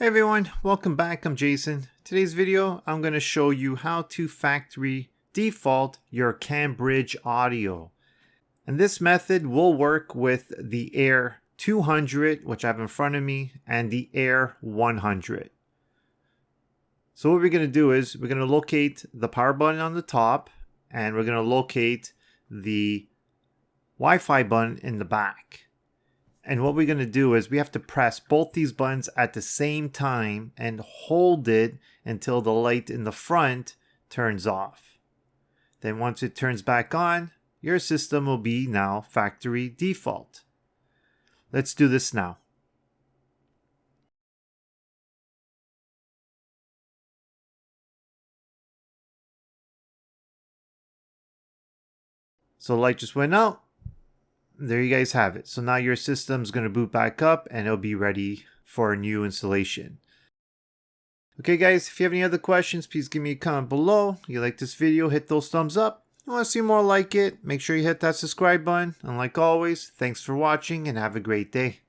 Hey everyone, welcome back. I'm Jason. Today's video, I'm going to show you how to factory default your Cambridge audio. And this method will work with the Air 200, which I have in front of me, and the Air 100. So what we're going to do is we're going to locate the power button on the top, and we're going to locate the Wi-Fi button in the back. And what we're going to do is we have to press both these buttons at the same time and hold it until the light in the front turns off. Then once it turns back on, your system will be now factory default. Let's do this now. So the light just went out. There you guys have it. So now your system's going to boot back up and it'll be ready for a new installation. Okay guys, if you have any other questions, please give me a comment below. If you like this video, hit those thumbs up. If you want to see more like it, make sure you hit that subscribe button. And like always, thanks for watching and have a great day.